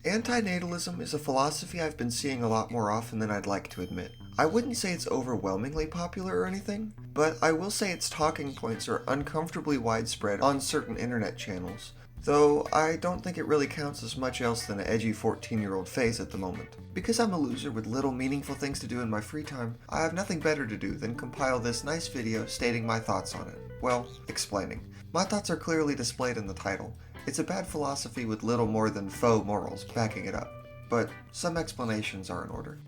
Antinatalism is a philosophy I've been seeing a lot more often than I'd like to admit. I wouldn't say it's overwhelmingly popular or anything, but I will say its talking points are uncomfortably widespread on certain internet channels, though I don't think it really counts as much else than an edgy 14-year-old phase at the moment. Because I'm a loser with little meaningful things to do in my free time, I have nothing better to do than compile this nice video stating my thoughts on it. Well, explaining. My thoughts are clearly displayed in the title. It's a bad philosophy with little more than faux morals backing it up, but some explanations are in order.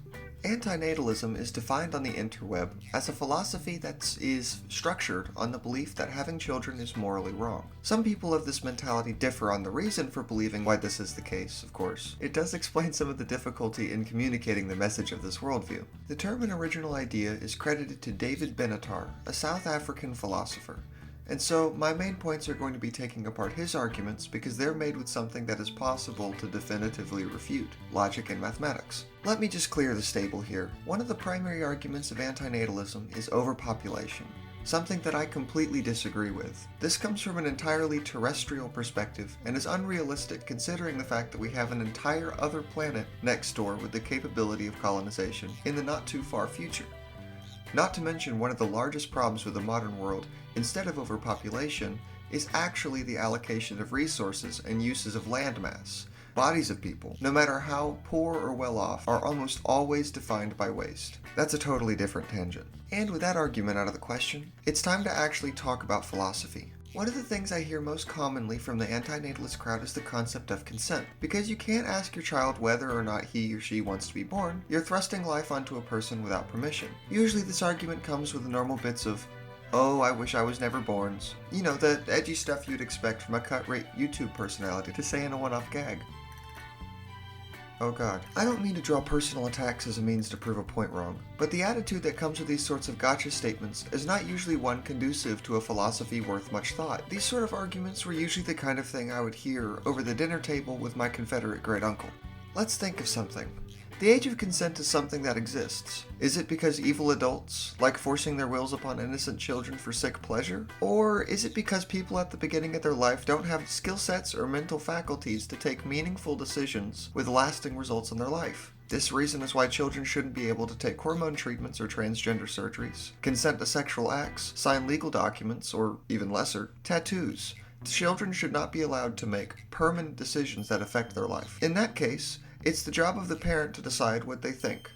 Antinatalism is defined on the interweb as a philosophy that is structured on the belief that having children is morally wrong. Some people of this mentality differ on the reason for believing why this is the case, of course. It does explain some of the difficulty in communicating the message of this worldview. The term and original idea is credited to David Benatar, a South African philosopher. And so, my main points are going to be taking apart his arguments because they're made with something that is possible to definitively refute, logic and mathematics. Let me just clear the stable here. One of the primary arguments of antinatalism is overpopulation, something that I completely disagree with. This comes from an entirely terrestrial perspective and is unrealistic considering the fact that we have an entire other planet next door with the capability of colonization in the not too far future. Not to mention one of the largest problems with the modern world, instead of overpopulation, is actually the allocation of resources and uses of landmass. Bodies of people, no matter how poor or well off, are almost always defined by waste. That's a totally different tangent. And with that argument out of the question, it's time to actually talk about philosophy. One of the things I hear most commonly from the antinatalist crowd is the concept of consent. Because you can't ask your child whether or not he or she wants to be born, you're thrusting life onto a person without permission. Usually this argument comes with the normal bits of, "Oh, I wish I was never borns." You know, the edgy stuff you'd expect from a cut-rate YouTube personality to say in a one-off gag. Oh god. I don't mean to draw personal attacks as a means to prove a point wrong, but the attitude that comes with these sorts of gotcha statements is not usually one conducive to a philosophy worth much thought. These sort of arguments were usually the kind of thing I would hear over the dinner table with my Confederate great uncle. Let's think of something. The age of consent is something that exists. Is it because evil adults like forcing their wills upon innocent children for sick pleasure? Or is it because people at the beginning of their life don't have skill sets or mental faculties to take meaningful decisions with lasting results in their life? This reason is why children shouldn't be able to take hormone treatments or transgender surgeries, consent to sexual acts, sign legal documents, or even lesser, tattoos. Children should not be allowed to make permanent decisions that affect their life. In that case, it's the job of the parent to decide what they think,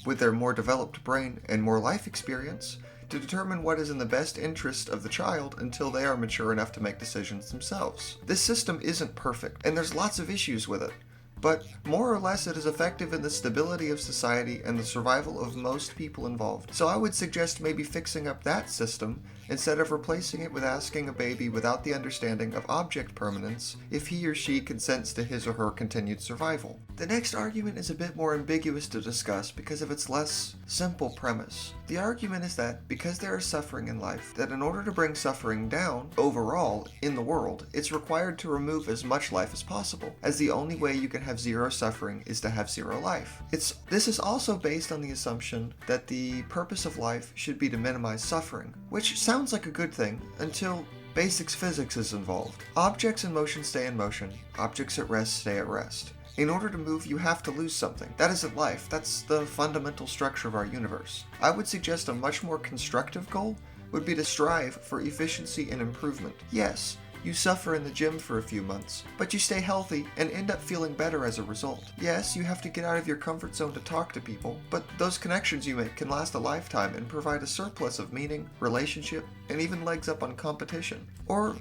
with their more developed brain and more life experience, to determine what is in the best interest of the child until they are mature enough to make decisions themselves. This system isn't perfect, and there's lots of issues with it, but more or less it is effective in the stability of society and the survival of most people involved. So I would suggest maybe fixing up that system instead of replacing it with asking a baby without the understanding of object permanence if he or she consents to his or her continued survival. The next argument is a bit more ambiguous to discuss because of its less simple premise. The argument is that because there is suffering in life, that in order to bring suffering down, overall, in the world, it's required to remove as much life as possible, as the only way you can have zero suffering is to have zero life. This is also based on the assumption that the purpose of life should be to minimize suffering, which sounds like a good thing until basics physics is involved. Objects in motion stay in motion, objects at rest stay at rest. In order to move, you have to lose something. That isn't life. That's the fundamental structure of our universe. I would suggest a much more constructive goal would be to strive for efficiency and improvement. Yes, you suffer in the gym for a few months, but you stay healthy and end up feeling better as a result. Yes, you have to get out of your comfort zone to talk to people, but those connections you make can last a lifetime and provide a surplus of meaning, relationship, and even legs up on competition. Or,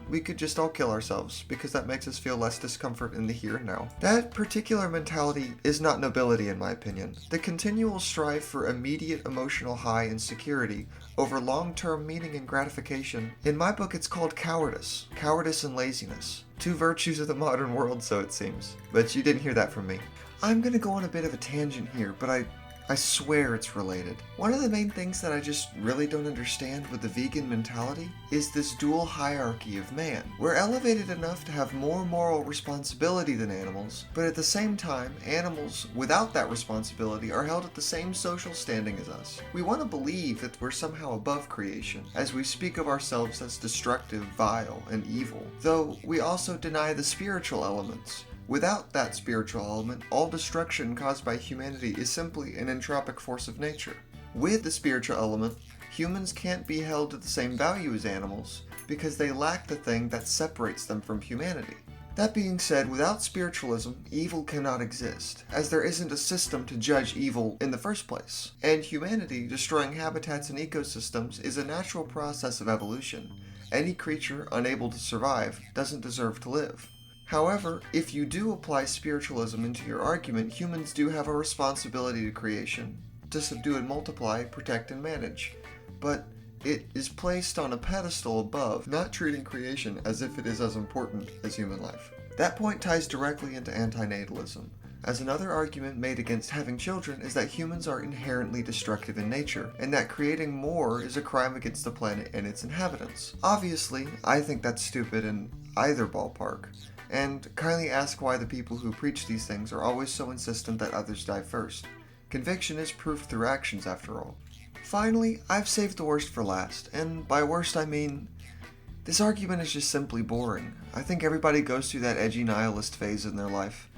we could just all kill ourselves, because that makes us feel less discomfort in the here and now. That particular mentality is not nobility in my opinion. The continual strive for immediate emotional high and security over long-term meaning and gratification, in my book it's called cowardice. Cowardice and laziness. Two virtues of the modern world, so it seems. But you didn't hear that from me. I'm gonna go on a bit of a tangent here, but I swear it's related. One of the main things that I just really don't understand with the vegan mentality is this dual hierarchy of man. We're elevated enough to have more moral responsibility than animals, but at the same time, animals without that responsibility are held at the same social standing as us. We want to believe that we're somehow above creation, as we speak of ourselves as destructive, vile, and evil, though we also deny the spiritual elements, Without that spiritual element, all destruction caused by humanity is simply an entropic force of nature. With the spiritual element, humans can't be held to the same value as animals because they lack the thing that separates them from humanity. That being said, without spiritualism, evil cannot exist, as there isn't a system to judge evil in the first place. And humanity destroying habitats and ecosystems is a natural process of evolution. Any creature unable to survive doesn't deserve to live. However, if you do apply spiritualism into your argument, humans do have a responsibility to creation, to subdue and multiply, protect and manage. But it is placed on a pedestal above, not treating creation as if it is as important as human life. That point ties directly into antinatalism, as another argument made against having children is that humans are inherently destructive in nature, and that creating more is a crime against the planet and its inhabitants. Obviously, I think that's stupid in either ballpark, and kindly ask why the people who preach these things are always so insistent that others die first. Conviction is proof through actions, after all. Finally, I've saved the worst for last, and by worst I mean, this argument is just simply boring. I think everybody goes through that edgy nihilist phase in their life.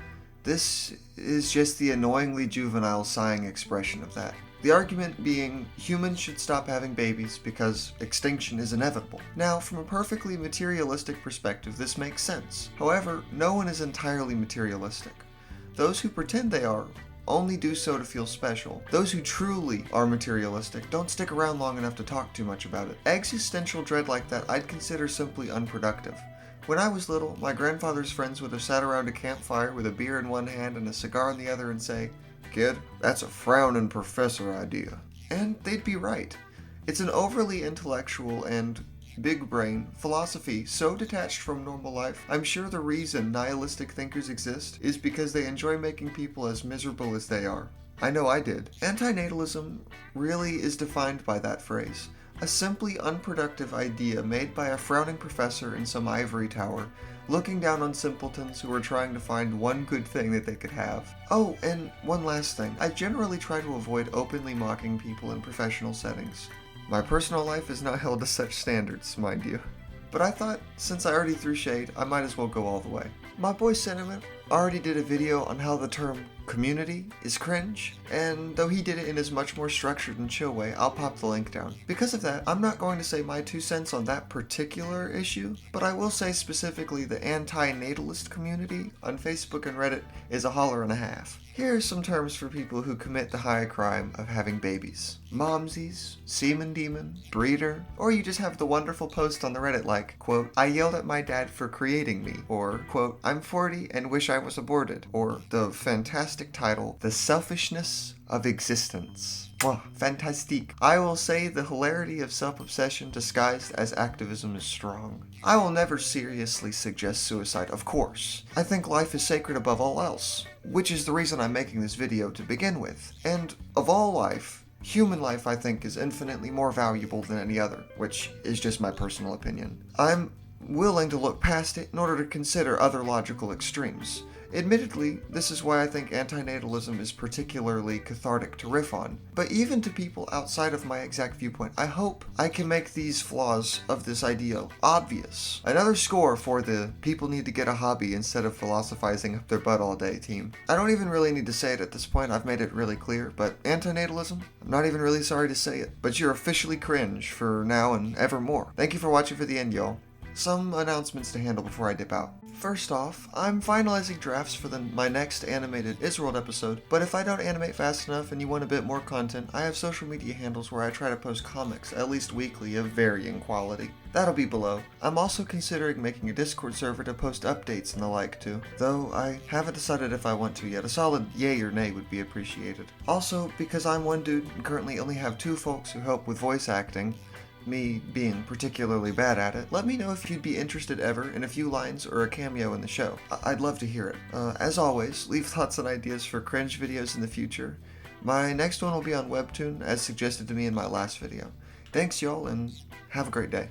This is just the annoyingly juvenile sighing expression of that. The argument being, humans should stop having babies because extinction is inevitable. Now, from a perfectly materialistic perspective, this makes sense. However, no one is entirely materialistic. Those who pretend they are only do so to feel special. Those who truly are materialistic don't stick around long enough to talk too much about it. Existential dread like that I'd consider simply unproductive. When I was little, my grandfather's friends would have sat around a campfire with a beer in one hand and a cigar in the other and say, "Kid, that's a frowning professor idea." And they'd be right. It's an overly intellectual and big brain philosophy so detached from normal life. I'm sure the reason nihilistic thinkers exist is because they enjoy making people as miserable as they are. I know I did. Antinatalism really is defined by that phrase. A simply unproductive idea made by a frowning professor in some ivory tower, looking down on simpletons who are trying to find one good thing that they could have. Oh, and one last thing. I generally try to avoid openly mocking people in professional settings. My personal life is not held to such standards, mind you. But I thought, since I already threw shade, I might as well go all the way. My boy Sentiment already did a video on how the term community is cringe, and though he did it in his much more structured and chill way, I'll pop the link down. Because of that, I'm not going to say my 2 cents on that particular issue, but I will say specifically the antinatalist community on Facebook and Reddit is a holler and a half. Here are some terms for people who commit the high crime of having babies. Momsies, semen demon, breeder, or you just have the wonderful post on the Reddit like, quote, "I yelled at my dad for creating me," or, quote, "I'm 40 and wish I was aborted," or the fantastic title, "The Selfishness of Existence." Mwah, fantastique. I will say the hilarity of self-obsession disguised as activism is strong. I will never seriously suggest suicide, of course. I think life is sacred above all else, which is the reason I'm making this video to begin with. And of all life, human life I think is infinitely more valuable than any other, which is just my personal opinion. I'm willing to look past it in order to consider other logical extremes. Admittedly, this is why I think antinatalism is particularly cathartic to riff on. But even to people outside of my exact viewpoint, I hope I can make these flaws of this idea obvious. Another score for the people need to get a hobby instead of philosophizing up their butt all day team. I don't even really need to say it at this point, I've made it really clear, but antinatalism? I'm not even really sorry to say it, but you're officially cringe for now and evermore. Thank you for watching for the end, y'all. Some announcements to handle before I dip out. First off, I'm finalizing drafts for my next animated IZWorld episode, but if I don't animate fast enough and you want a bit more content, I have social media handles where I try to post comics, at least weekly, of varying quality. That'll be below. I'm also considering making a Discord server to post updates and the like to, though I haven't decided if I want to yet. A solid yay or nay would be appreciated. Also, because I'm one dude and currently only have 2 folks who help with voice acting, me being particularly bad at it, let me know if you'd be interested ever in a few lines or a cameo in the show. I'd love to hear it. As always, leave thoughts and ideas for cringe videos in the future. My next one will be on Webtoon, as suggested to me in my last video. Thanks y'all, and have a great day.